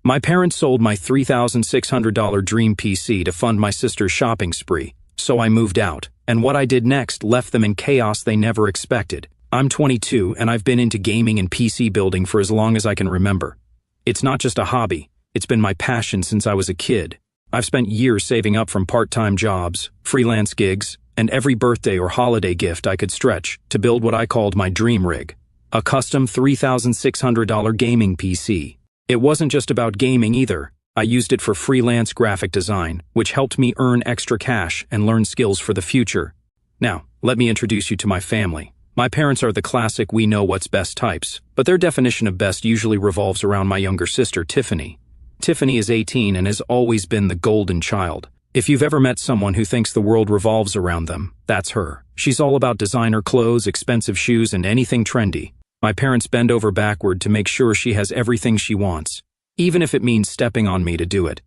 My parents sold my $3,600 dream PC to fund my sister's shopping spree, so I moved out, and what I did next left them in chaos they never expected. I'm 22 and I've been into gaming and PC building for as long as I can remember. It's not just a hobby, it's been my passion since I was a kid. I've spent years saving up from part-time jobs, freelance gigs, and every birthday or holiday gift I could stretch to build what I called my dream rig, a custom $3,600 gaming PC. It wasn't just about gaming either. I used it for freelance graphic design, which helped me earn extra cash and learn skills for the future. Now, let me introduce you to my family. My parents are the classic we know what's best types, but their definition of best usually revolves around my younger sister, Tiffany. Tiffany is 18 and has always been the golden child. If you've ever met someone who thinks the world revolves around them, that's her. She's all about designer clothes, expensive shoes, and anything trendy. My parents bend over backward to make sure she has everything she wants, even if it means stepping on me to do it.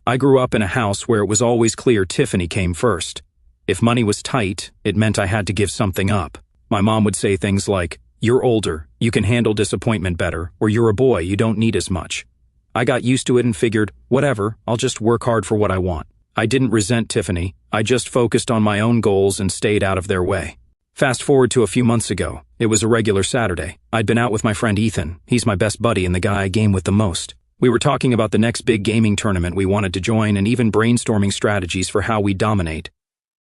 I grew up in a house where it was always clear Tiffany came first. If money was tight, it meant I had to give something up. My mom would say things like, "You're older, you can handle disappointment better," or "You're a boy, you don't need as much." I got used to it and figured, whatever, I'll just work hard for what I want. I didn't resent Tiffany, I just focused on my own goals and stayed out of their way. Fast forward to a few months ago. It was a regular Saturday. I'd been out with my friend Ethan. He's my best buddy and the guy I game with the most. We were talking about the next big gaming tournament we wanted to join and even brainstorming strategies for how we'd dominate.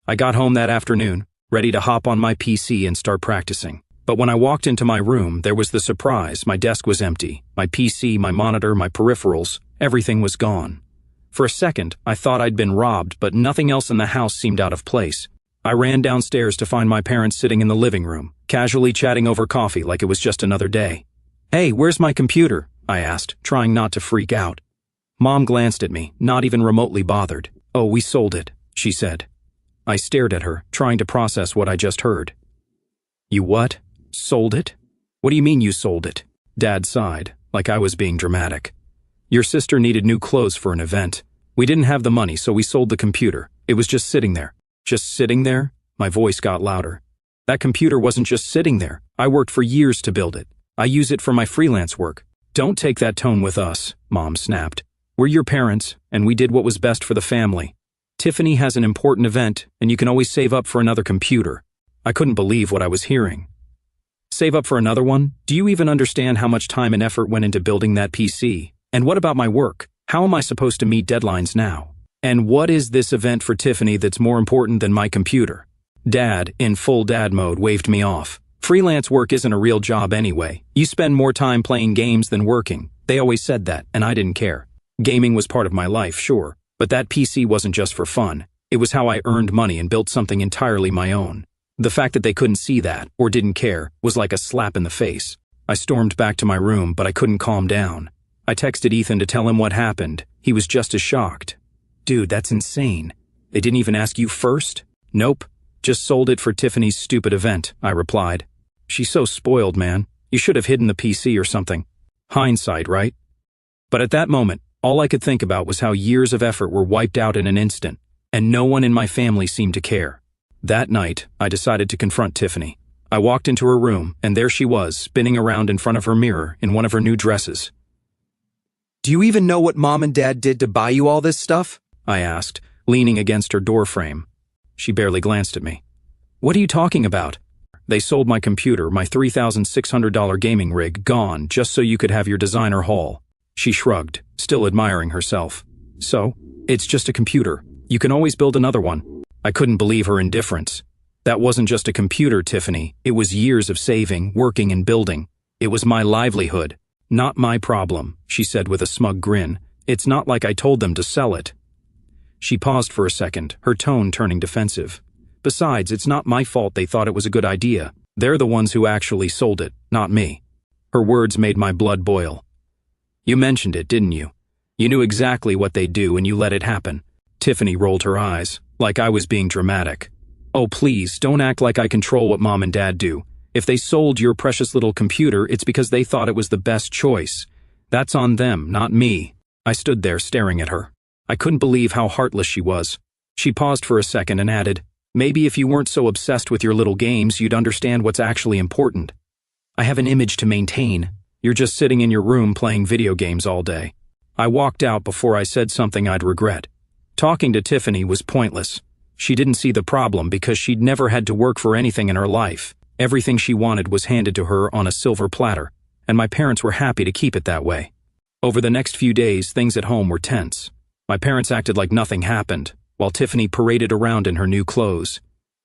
I got home that afternoon, ready to hop on my PC and start practicing. But when I walked into my room, there was the surprise. My desk was empty. My PC, my monitor, my peripherals, everything was gone. For a second, I thought I'd been robbed, but nothing else in the house seemed out of place. I ran downstairs to find my parents sitting in the living room, casually chatting over coffee like it was just another day. "Hey, where's my computer?" I asked, trying not to freak out. Mom glanced at me, not even remotely bothered. "Oh, we sold it," she said. I stared at her, trying to process what I just heard. "You what? Sold it? What do you mean you sold it?" Dad sighed, like I was being dramatic. "Your sister needed new clothes for an event. We didn't have the money, so we sold the computer. It was just sitting there." "Just sitting there?" My voice got louder. "That computer wasn't just sitting there. I worked for years to build it. I use it for my freelance work." "Don't take that tone with us," Mom snapped. "We're your parents, and we did what was best for the family. Tiffany has an important event, and you can always save up for another computer." I couldn't believe what I was hearing. "Save up for another one? Do you even understand how much time and effort went into building that PC? And what about my work? How am I supposed to meet deadlines now? And what is this event for Tiffany that's more important than my computer?" Dad, in full dad mode, waved me off. "Freelance work isn't a real job anyway. You spend more time playing games than working." They always said that, and I didn't care. Gaming was part of my life, sure, but that PC wasn't just for fun. It was how I earned money and built something entirely my own. The fact that they couldn't see that, or didn't care, was like a slap in the face. I stormed back to my room, but I couldn't calm down. I texted Ethan to tell him what happened. He was just as shocked. "Dude, that's insane. They didn't even ask you first?" "Nope. Just sold it for Tiffany's stupid event," I replied. "She's so spoiled, man. You should have hidden the PC or something." Hindsight, right? But at that moment, all I could think about was how years of effort were wiped out in an instant, and no one in my family seemed to care. That night, I decided to confront Tiffany. I walked into her room, and there she was, spinning around in front of her mirror in one of her new dresses. "Do you even know what Mom and Dad did to buy you all this stuff?" I asked, leaning against her doorframe. She barely glanced at me. "What are you talking about?" "They sold my computer, my $3,600 gaming rig, gone, just so you could have your designer haul." She shrugged, still admiring herself. "So, it's just a computer. You can always build another one." I couldn't believe her indifference. "That wasn't just a computer, Tiffany. It was years of saving, working, and building. It was my livelihood. Not my problem," she said with a smug grin. "It's not like I told them to sell it." She paused for a second, her tone turning defensive. "Besides, it's not my fault they thought it was a good idea. They're the ones who actually sold it, not me." Her words made my blood boil. "You mentioned it, didn't you? You knew exactly what they'd do and you let it happen." Tiffany rolled her eyes, like I was being dramatic. "Oh, please, don't act like I control what Mom and Dad do. If they sold your precious little computer, it's because they thought it was the best choice. That's on them, not me." I stood there staring at her. I couldn't believe how heartless she was. She paused for a second and added, "Maybe if you weren't so obsessed with your little games, you'd understand what's actually important. I have an image to maintain. You're just sitting in your room playing video games all day." I walked out before I said something I'd regret. Talking to Tiffany was pointless. She didn't see the problem because she'd never had to work for anything in her life. Everything she wanted was handed to her on a silver platter, and my parents were happy to keep it that way. Over the next few days, things at home were tense. My parents acted like nothing happened, while Tiffany paraded around in her new clothes.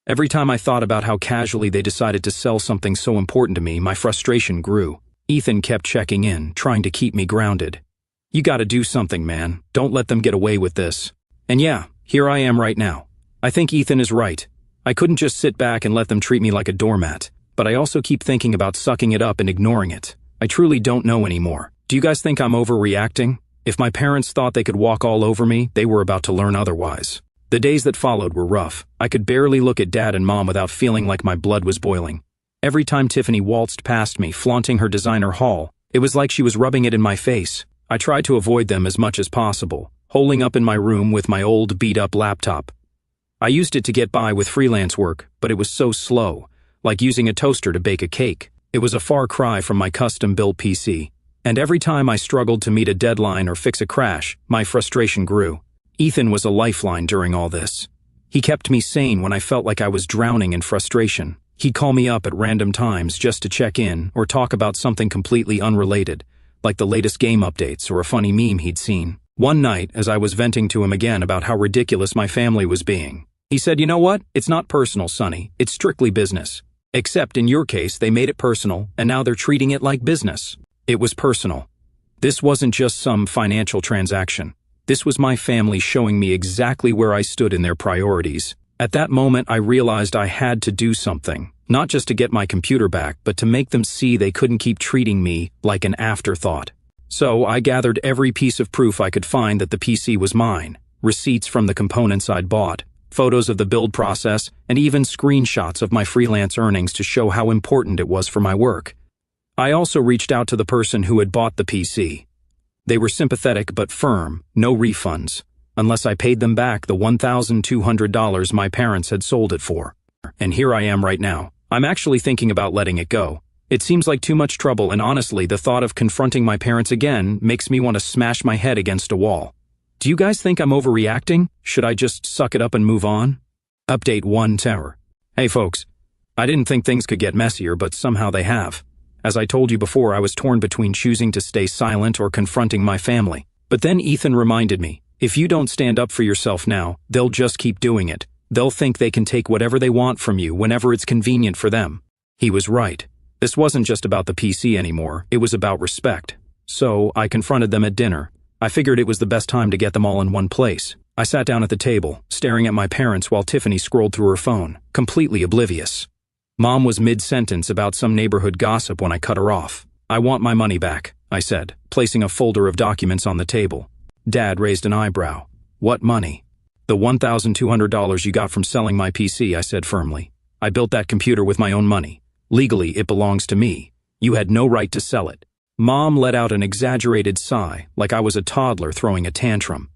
Every time I thought about how casually they decided to sell something so important to me, my frustration grew. Ethan kept checking in, trying to keep me grounded. "You gotta do something, man. Don't let them get away with this." And yeah, here I am right now. I think Ethan is right. I couldn't just sit back and let them treat me like a doormat, but I also keep thinking about sucking it up and ignoring it. I truly don't know anymore. Do you guys think I'm overreacting? If my parents thought they could walk all over me, they were about to learn otherwise. The days that followed were rough. I could barely look at Dad and Mom without feeling like my blood was boiling. Every time Tiffany waltzed past me, flaunting her designer haul, it was like she was rubbing it in my face. I tried to avoid them as much as possible, holing up in my room with my old beat-up laptop. I used it to get by with freelance work, but it was so slow, like using a toaster to bake a cake. It was a far cry from my custom-built PC, and every time I struggled to meet a deadline or fix a crash, my frustration grew. Ethan was a lifeline during all this. He kept me sane when I felt like I was drowning in frustration. He'd call me up at random times just to check in or talk about something completely unrelated, like the latest game updates or a funny meme he'd seen. One night, as I was venting to him again about how ridiculous my family was being, he said, "You know what? It's not personal, Sonny. It's strictly business. Except in your case, they made it personal, and now they're treating it like business." It was personal. This wasn't just some financial transaction. This was my family showing me exactly where I stood in their priorities. At that moment, I realized I had to do something, not just to get my computer back, but to make them see they couldn't keep treating me like an afterthought. So I gathered every piece of proof I could find that the PC was mine, receipts from the components I'd bought, photos of the build process, and even screenshots of my freelance earnings to show how important it was for my work. I also reached out to the person who had bought the PC. They were sympathetic but firm, no refunds, unless I paid them back the $1,200 my parents had sold it for. And here I am right now. I'm actually thinking about letting it go. It seems like too much trouble, and honestly, the thought of confronting my parents again makes me want to smash my head against a wall. Do you guys think I'm overreacting? Should I just suck it up and move on? Update 1 Terror. Hey folks, I didn't think things could get messier, but somehow they have. As I told you before, I was torn between choosing to stay silent or confronting my family. But then Ethan reminded me, if you don't stand up for yourself now, they'll just keep doing it. They'll think they can take whatever they want from you whenever it's convenient for them. He was right. This wasn't just about the PC anymore, it was about respect. So I confronted them at dinner. I figured it was the best time to get them all in one place. I sat down at the table, staring at my parents while Tiffany scrolled through her phone, completely oblivious. Mom was mid-sentence about some neighborhood gossip when I cut her off. "I want my money back," I said, placing a folder of documents on the table. Dad raised an eyebrow. "What money?" "The $1,200 you got from selling my PC," I said firmly. "I built that computer with my own money. Legally, it belongs to me. You had no right to sell it." Mom let out an exaggerated sigh, like I was a toddler throwing a tantrum.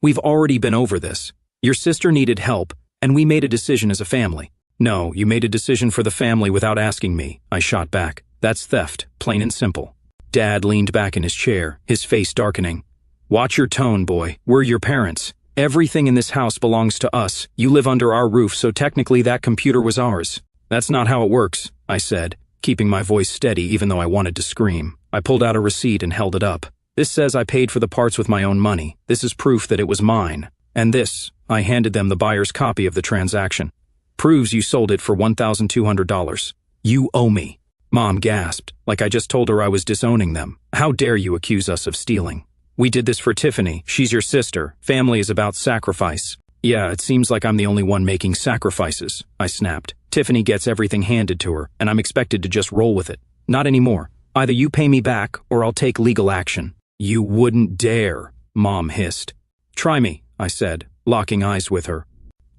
"We've already been over this. Your sister needed help, and we made a decision as a family." "No, you made a decision for the family without asking me," I shot back. "That's theft, plain and simple." Dad leaned back in his chair, his face darkening. "Watch your tone, boy. We're your parents. Everything in this house belongs to us. You live under our roof, so technically that computer was ours." "That's not how it works," I said, keeping my voice steady even though I wanted to scream. I pulled out a receipt and held it up. "This says I paid for the parts with my own money. This is proof that it was mine. And this," I handed them the buyer's copy of the transaction, "proves you sold it for $1,200. You owe me." Mom gasped, like I just told her I was disowning them. "How dare you accuse us of stealing? We did this for Tiffany. She's your sister. Family is about sacrifice." "Yeah, it seems like I'm the only one making sacrifices," I snapped. "Tiffany gets everything handed to her, and I'm expected to just roll with it. Not anymore. Either you pay me back, or I'll take legal action." "You wouldn't dare," Mom hissed. "Try me," I said, locking eyes with her.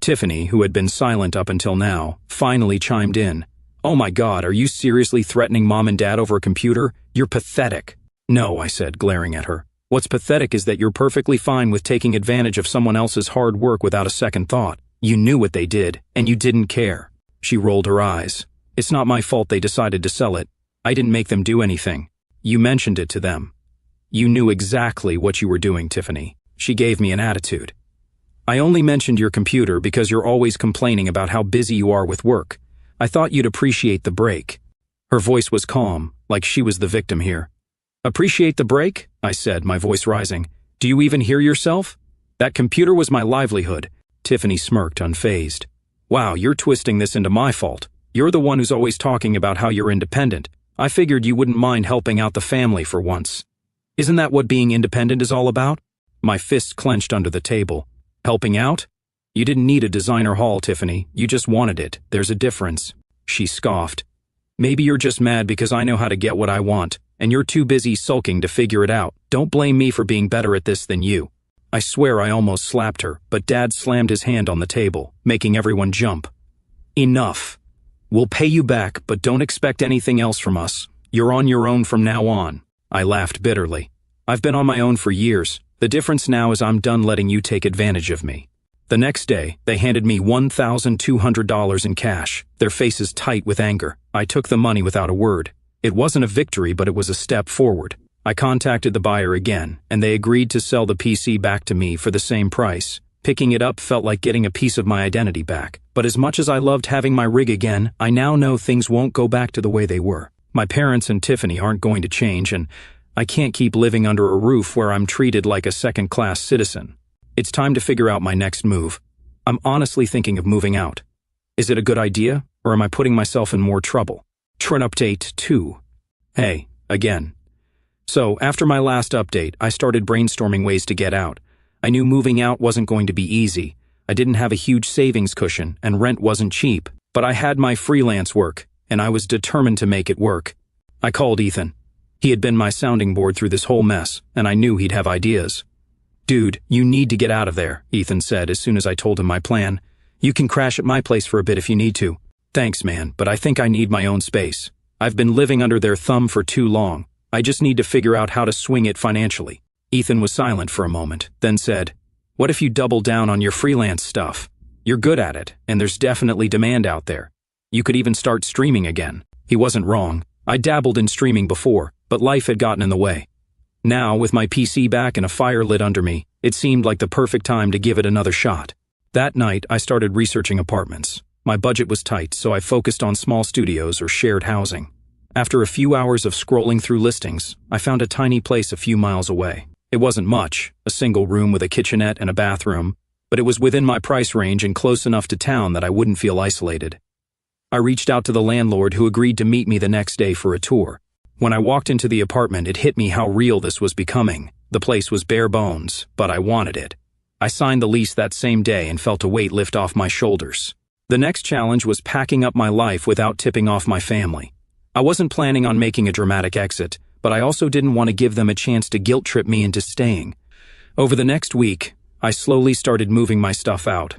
Tiffany, who had been silent up until now, finally chimed in. "Oh my God, are you seriously threatening Mom and Dad over a computer? You're pathetic." "No," I said, glaring at her. "What's pathetic is that you're perfectly fine with taking advantage of someone else's hard work without a second thought. You knew what they did, and you didn't care." She rolled her eyes. "It's not my fault they decided to sell it. I didn't make them do anything. You mentioned it to them." You knew exactly what you were doing, Tiffany. She gave me an attitude. I only mentioned your computer because you're always complaining about how busy you are with work. I thought you'd appreciate the break. Her voice was calm, like she was the victim here. Appreciate the break? I said, my voice rising. Do you even hear yourself? That computer was my livelihood. Tiffany smirked, unfazed. Wow, you're twisting this into my fault. You're the one who's always talking about how you're independent. I figured you wouldn't mind helping out the family for once. Isn't that what being independent is all about? My fists clenched under the table. Helping out? You didn't need a designer haul, Tiffany. You just wanted it. There's a difference. She scoffed. Maybe you're just mad because I know how to get what I want, and you're too busy sulking to figure it out. Don't blame me for being better at this than you. I swear I almost slapped her, but Dad slammed his hand on the table, making everyone jump. Enough. We'll pay you back, but don't expect anything else from us. You're on your own from now on. I laughed bitterly. I've been on my own for years. The difference now is I'm done letting you take advantage of me. The next day, they handed me $1,200 in cash, their faces tight with anger. I took the money without a word. It wasn't a victory, but it was a step forward. I contacted the buyer again, and they agreed to sell the PC back to me for the same price. Picking it up felt like getting a piece of my identity back. But as much as I loved having my rig again, I now know things won't go back to the way they were. My parents and Tiffany aren't going to change, and I can't keep living under a roof where I'm treated like a second-class citizen. It's time to figure out my next move. I'm honestly thinking of moving out. Is it a good idea, or am I putting myself in more trouble? Trend update 2. Hey, again. So, after my last update, I started brainstorming ways to get out. I knew moving out wasn't going to be easy. I didn't have a huge savings cushion, and rent wasn't cheap. But I had my freelance work, and I was determined to make it work. I called Ethan. He had been my sounding board through this whole mess, and I knew he'd have ideas. Dude, you need to get out of there, Ethan said as soon as I told him my plan. You can crash at my place for a bit if you need to. Thanks, man, but I think I need my own space. I've been living under their thumb for too long. I just need to figure out how to swing it financially. Ethan was silent for a moment, then said, What if you double down on your freelance stuff? You're good at it, and there's definitely demand out there. You could even start streaming again. He wasn't wrong. I dabbled in streaming before, but life had gotten in the way. Now, with my PC back and a fire lit under me, it seemed like the perfect time to give it another shot. That night, I started researching apartments. My budget was tight, so I focused on small studios or shared housing. After a few hours of scrolling through listings, I found a tiny place a few miles away. It wasn't much, a single room with a kitchenette and a bathroom, but it was within my price range and close enough to town that I wouldn't feel isolated. I reached out to the landlord, who agreed to meet me the next day for a tour. When I walked into the apartment, it hit me how real this was becoming. The place was bare bones, but I wanted it. I signed the lease that same day and felt a weight lift off my shoulders. The next challenge was packing up my life without tipping off my family. I wasn't planning on making a dramatic exit, but I also didn't want to give them a chance to guilt-trip me into staying. Over the next week, I slowly started moving my stuff out.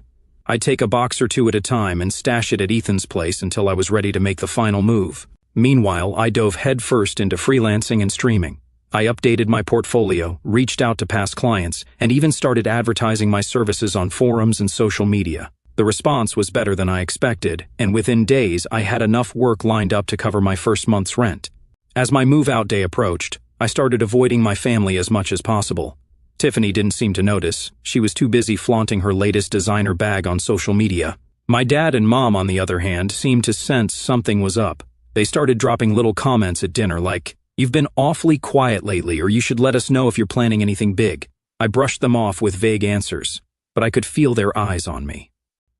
I'd take a box or two at a time and stash it at Ethan's place until I was ready to make the final move. Meanwhile, I dove headfirst into freelancing and streaming. I updated my portfolio, reached out to past clients, and even started advertising my services on forums and social media. The response was better than I expected, and within days I had enough work lined up to cover my first month's rent. As my move-out day approached, I started avoiding my family as much as possible. Tiffany didn't seem to notice. She was too busy flaunting her latest designer bag on social media. My dad and mom, on the other hand, seemed to sense something was up. They started dropping little comments at dinner like, "You've been awfully quiet lately, or you should let us know if you're planning anything big." I brushed them off with vague answers, but I could feel their eyes on me.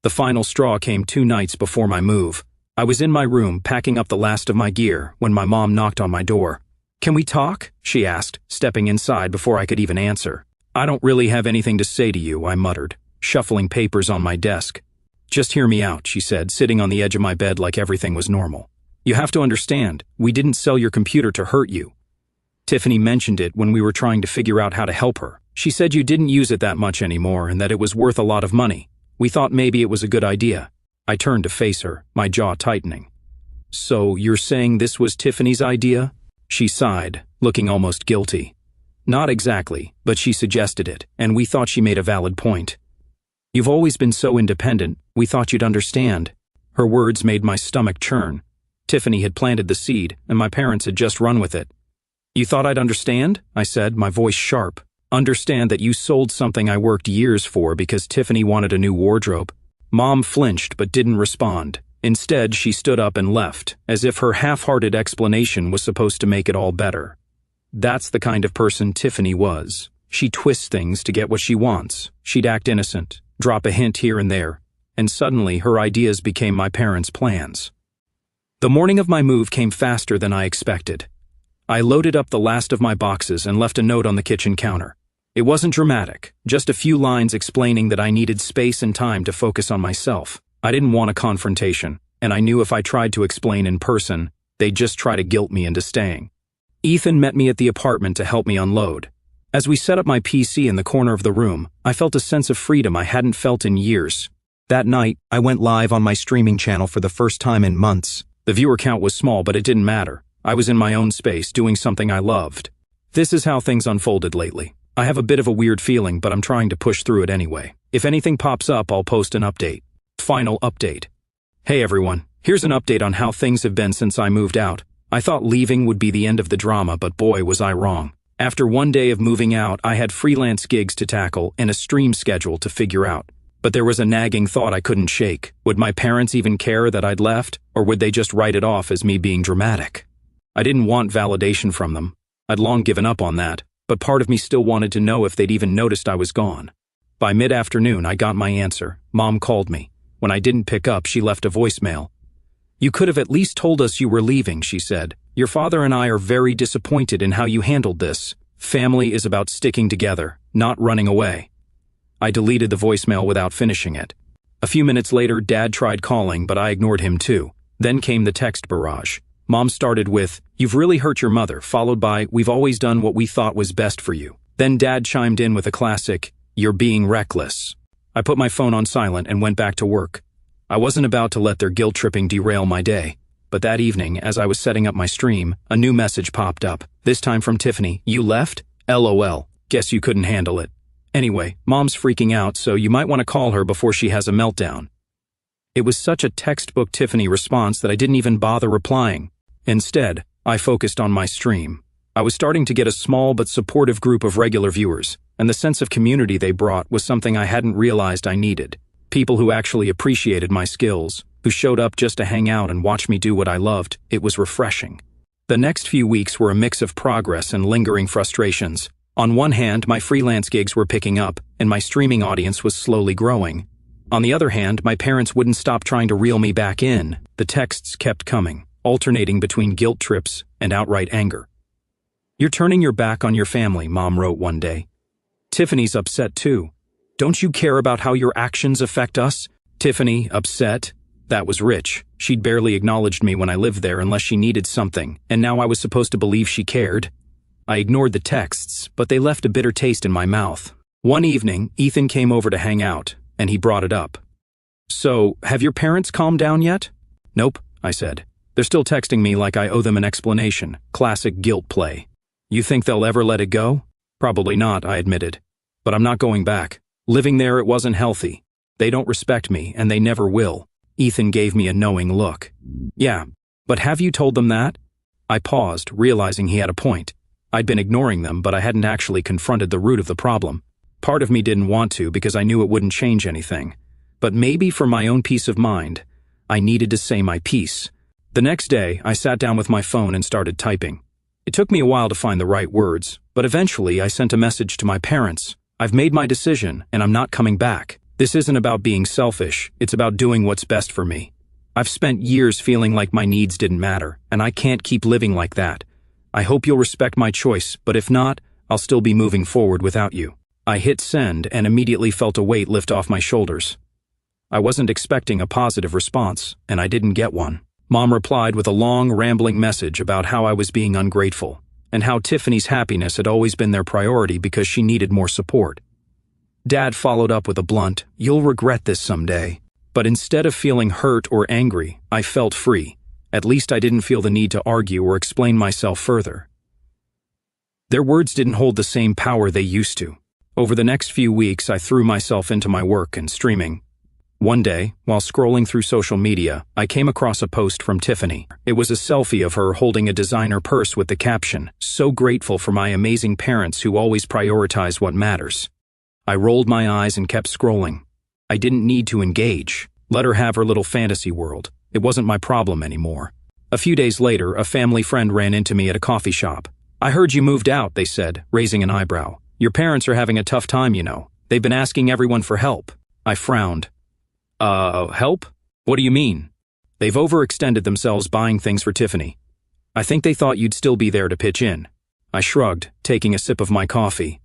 The final straw came 2 nights before my move. I was in my room packing up the last of my gear when my mom knocked on my door. "Can we talk?" she asked, stepping inside before I could even answer. "I don't really have anything to say to you," I muttered, shuffling papers on my desk. "Just hear me out," she said, sitting on the edge of my bed like everything was normal. "You have to understand, we didn't sell your computer to hurt you. Tiffany mentioned it when we were trying to figure out how to help her. She said you didn't use it that much anymore and that it was worth a lot of money. We thought maybe it was a good idea." I turned to face her, my jaw tightening. "So you're saying this was Tiffany's idea?" She sighed, looking almost guilty. "Not exactly, but she suggested it, and we thought she made a valid point. You've always been so independent, we thought you'd understand." Her words made my stomach churn. Tiffany had planted the seed, and my parents had just run with it. You thought I'd understand? I said, my voice sharp. Understand that you sold something I worked years for because Tiffany wanted a new wardrobe? Mom flinched but didn't respond. Instead, she stood up and left, as if her half-hearted explanation was supposed to make it all better. That's the kind of person Tiffany was. She twists things to get what she wants. She'd act innocent, drop a hint here and there, and suddenly her ideas became my parents' plans. The morning of my move came faster than I expected. I loaded up the last of my boxes and left a note on the kitchen counter. It wasn't dramatic, just a few lines explaining that I needed space and time to focus on myself. I didn't want a confrontation, and I knew if I tried to explain in person, they'd just try to guilt me into staying. Ethan met me at the apartment to help me unload. As we set up my PC in the corner of the room, I felt a sense of freedom I hadn't felt in years. That night, I went live on my streaming channel for the first time in months. The viewer count was small, but it didn't matter. I was in my own space, doing something I loved. This is how things unfolded lately. I have a bit of a weird feeling, but I'm trying to push through it anyway. If anything pops up, I'll post an update. Final update. Hey everyone, here's an update on how things have been since I moved out. I thought leaving would be the end of the drama, but boy was I wrong. After one day of moving out, I had freelance gigs to tackle and a stream schedule to figure out. But there was a nagging thought I couldn't shake. Would my parents even care that I'd left, or would they just write it off as me being dramatic? I didn't want validation from them. I'd long given up on that, but part of me still wanted to know if they'd even noticed I was gone. By mid-afternoon, I got my answer. Mom called me. When I didn't pick up, she left a voicemail. You could have at least told us you were leaving, she said. Your father and I are very disappointed in how you handled this. Family is about sticking together, not running away. I deleted the voicemail without finishing it. A few minutes later, Dad tried calling, but I ignored him too. Then came the text barrage. Mom started with, "You've really hurt your mother," followed by, "We've always done what we thought was best for you." Then Dad chimed in with a classic, "You're being reckless." I put my phone on silent and went back to work. I wasn't about to let their guilt-tripping derail my day. But that evening, as I was setting up my stream, a new message popped up, this time from Tiffany. "You left? LOL. Guess you couldn't handle it. Anyway, Mom's freaking out, so you might want to call her before she has a meltdown." It was such a textbook Tiffany response that I didn't even bother replying. Instead, I focused on my stream. I was starting to get a small but supportive group of regular viewers, and the sense of community they brought was something I hadn't realized I needed. People who actually appreciated my skills, who showed up just to hang out and watch me do what I loved. It was refreshing. The next few weeks were a mix of progress and lingering frustrations. On one hand, my freelance gigs were picking up, and my streaming audience was slowly growing. On the other hand, my parents wouldn't stop trying to reel me back in. The texts kept coming, alternating between guilt trips and outright anger. "You're turning your back on your family," Mom wrote one day. "Tiffany's upset too. Don't you care about how your actions affect us?" Tiffany, upset? That was rich. She'd barely acknowledged me when I lived there unless she needed something, and now I was supposed to believe she cared. I ignored the texts, but they left a bitter taste in my mouth. One evening, Ethan came over to hang out, and he brought it up. "So, have your parents calmed down yet?" "Nope," I said. "They're still texting me like I owe them an explanation. Classic guilt play." "You think they'll ever let it go?" "Probably not," I admitted. "But I'm not going back. Living there, it wasn't healthy. They don't respect me, and they never will." Ethan gave me a knowing look. "Yeah, but have you told them that?" I paused, realizing he had a point. I'd been ignoring them, but I hadn't actually confronted the root of the problem. Part of me didn't want to because I knew it wouldn't change anything. But maybe for my own peace of mind, I needed to say my piece. The next day, I sat down with my phone and started typing. It took me a while to find the right words, but eventually I sent a message to my parents. "I've made my decision, and I'm not coming back. This isn't about being selfish, it's about doing what's best for me. I've spent years feeling like my needs didn't matter, and I can't keep living like that. I hope you'll respect my choice, but if not, I'll still be moving forward without you." I hit send and immediately felt a weight lift off my shoulders. I wasn't expecting a positive response, and I didn't get one. Mom replied with a long, rambling message about how I was being ungrateful, and how Tiffany's happiness had always been their priority because she needed more support. Dad followed up with a blunt, "You'll regret this someday." But instead of feeling hurt or angry, I felt free. At least I didn't feel the need to argue or explain myself further. Their words didn't hold the same power they used to. Over the next few weeks, I threw myself into my work and streaming. One day, while scrolling through social media, I came across a post from Tiffany. It was a selfie of her holding a designer purse with the caption, "So grateful for my amazing parents who always prioritize what matters." I rolled my eyes and kept scrolling. I didn't need to engage. Let her have her little fantasy world. It wasn't my problem anymore. A few days later, a family friend ran into me at a coffee shop. "I heard you moved out," they said, raising an eyebrow. "Your parents are having a tough time, you know. They've been asking everyone for help." I frowned. Help? What do you mean?" "They've overextended themselves buying things for Tiffany. I think they thought you'd still be there to pitch in." I shrugged, taking a sip of my coffee.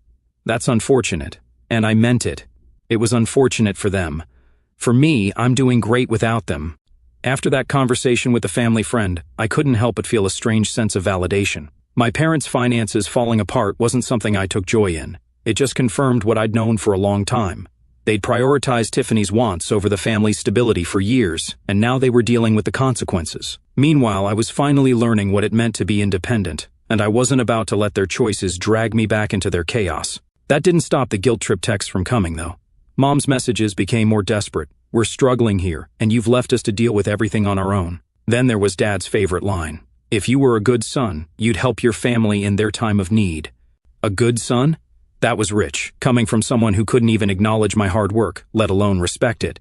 "That's unfortunate. And I meant it. It was unfortunate for them. For me, I'm doing great without them." After that conversation with the family friend, I couldn't help but feel a strange sense of validation. My parents' finances falling apart wasn't something I took joy in. It just confirmed what I'd known for a long time. They'd prioritized Tiffany's wants over the family's stability for years, and now they were dealing with the consequences. Meanwhile, I was finally learning what it meant to be independent, and I wasn't about to let their choices drag me back into their chaos. That didn't stop the guilt trip texts from coming, though. Mom's messages became more desperate. "We're struggling here, and you've left us to deal with everything on our own." Then there was Dad's favorite line. "If you were a good son, you'd help your family in their time of need." A good son? That was rich, coming from someone who couldn't even acknowledge my hard work, let alone respect it.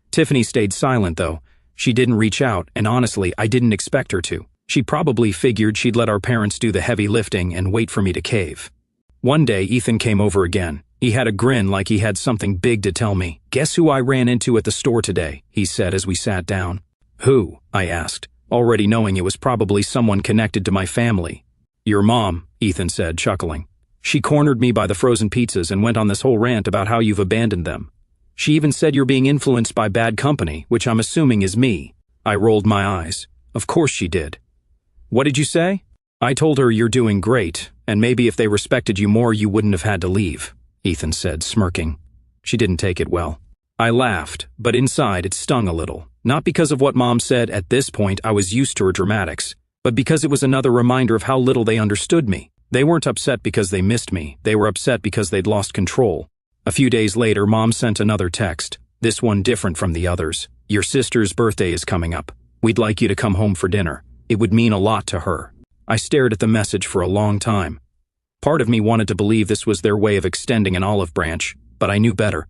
Tiffany stayed silent, though. She didn't reach out, and honestly, I didn't expect her to. She probably figured she'd let our parents do the heavy lifting and wait for me to cave. One day, Ethan came over again. He had a grin like he had something big to tell me. "Guess who I ran into at the store today?" he said as we sat down. "Who?" I asked, already knowing it was probably someone connected to my family. "Your mom," Ethan said, chuckling. "She cornered me by the frozen pizzas and went on this whole rant about how you've abandoned them. She even said you're being influenced by bad company, which I'm assuming is me." I rolled my eyes. Of course she did. "What did you say?" "I told her you're doing great, and maybe if they respected you more you wouldn't have had to leave," Ethan said, smirking. She didn't take it well. I laughed, but inside it stung a little. Not because of what Mom said. At this point I was used to her dramatics, but because it was another reminder of how little they understood me. They weren't upset because they missed me. They were upset because they'd lost control. A few days later, Mom sent another text, this one different from the others. "Your sister's birthday is coming up. We'd like you to come home for dinner. It would mean a lot to her." I stared at the message for a long time. Part of me wanted to believe this was their way of extending an olive branch, but I knew better.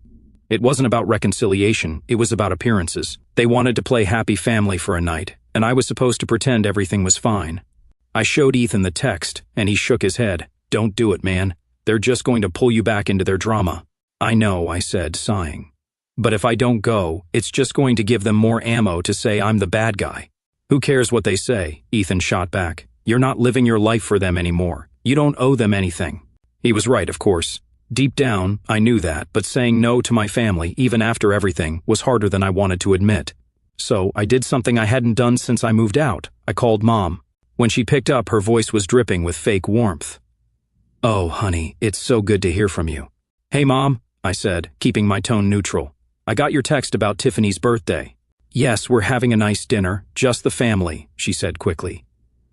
It wasn't about reconciliation, it was about appearances. They wanted to play happy family for a night, and I was supposed to pretend everything was fine. I showed Ethan the text, and he shook his head. "Don't do it, man. They're just going to pull you back into their drama." "I know," I said, sighing. "But if I don't go, it's just going to give them more ammo to say I'm the bad guy." "Who cares what they say?" Ethan shot back. "You're not living your life for them anymore. You don't owe them anything." He was right, of course. Deep down, I knew that, but saying no to my family, even after everything, was harder than I wanted to admit. So I did something I hadn't done since I moved out. I called Mom. When she picked up, her voice was dripping with fake warmth. "Oh, honey, it's so good to hear from you." "Hey, Mom," I said, keeping my tone neutral. "I got your text about Tiffany's birthday." "Yes, we're having a nice dinner, just the family," she said quickly.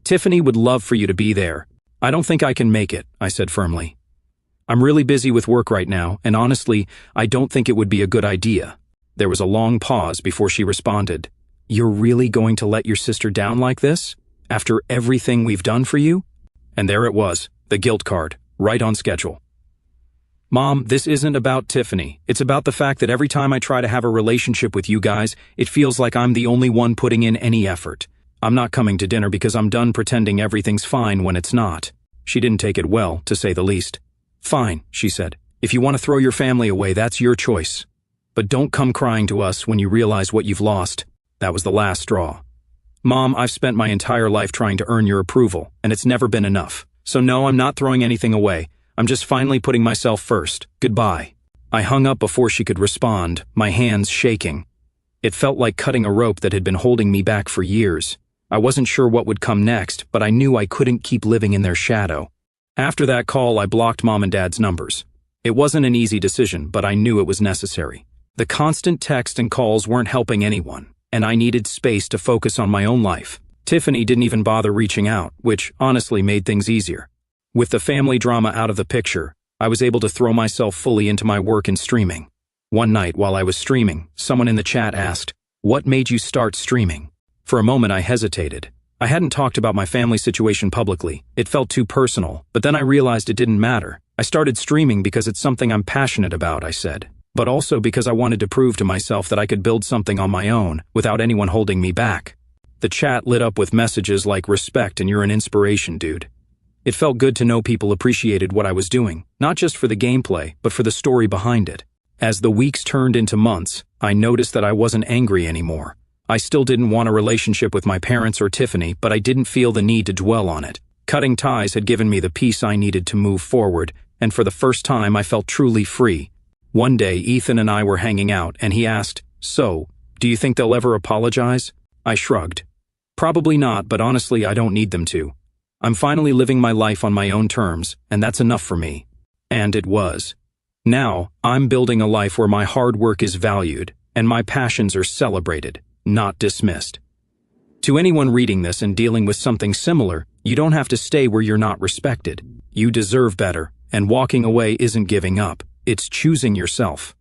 "Tiffany would love for you to be there." "I don't think I can make it," I said firmly. "I'm really busy with work right now, and honestly, I don't think it would be a good idea." There was a long pause before she responded. "You're really going to let your sister down like this? After everything we've done for you?" And there it was, the guilt card, right on schedule. "Mom, this isn't about Tiffany. It's about the fact that every time I try to have a relationship with you guys, it feels like I'm the only one putting in any effort. I'm not coming to dinner because I'm done pretending everything's fine when it's not." She didn't take it well, to say the least. "Fine," she said. "If you want to throw your family away, that's your choice. But don't come crying to us when you realize what you've lost." That was the last straw. "Mom, I've spent my entire life trying to earn your approval, and it's never been enough. So no, I'm not throwing anything away. I'm just finally putting myself first. Goodbye." I hung up before she could respond, my hands shaking. It felt like cutting a rope that had been holding me back for years. I wasn't sure what would come next, but I knew I couldn't keep living in their shadow. After that call, I blocked Mom and Dad's numbers. It wasn't an easy decision, but I knew it was necessary. The constant text and calls weren't helping anyone, and I needed space to focus on my own life. Tiffany didn't even bother reaching out, which honestly made things easier. With the family drama out of the picture, I was able to throw myself fully into my work and streaming. One night while I was streaming, someone in the chat asked, "What made you start streaming?" For a moment I hesitated. I hadn't talked about my family situation publicly. It felt too personal, but then I realized it didn't matter. I started streaming because it's something I'm passionate about, I said. But also because I wanted to prove to myself that I could build something on my own, without anyone holding me back. The chat lit up with messages like "Respect and you're an inspiration, dude." It felt good to know people appreciated what I was doing, not just for the gameplay, but for the story behind it. As the weeks turned into months, I noticed that I wasn't angry anymore. I still didn't want a relationship with my parents or Tiffany, but I didn't feel the need to dwell on it. Cutting ties had given me the peace I needed to move forward, and for the first time I felt truly free. One day, Ethan and I were hanging out, and he asked, "So, do you think they'll ever apologize?" I shrugged. "Probably not, but honestly I don't need them to. I'm finally living my life on my own terms, and that's enough for me." And it was. Now, I'm building a life where my hard work is valued, and my passions are celebrated, not dismissed. To anyone reading this and dealing with something similar, you don't have to stay where you're not respected. You deserve better, and walking away isn't giving up, it's choosing yourself.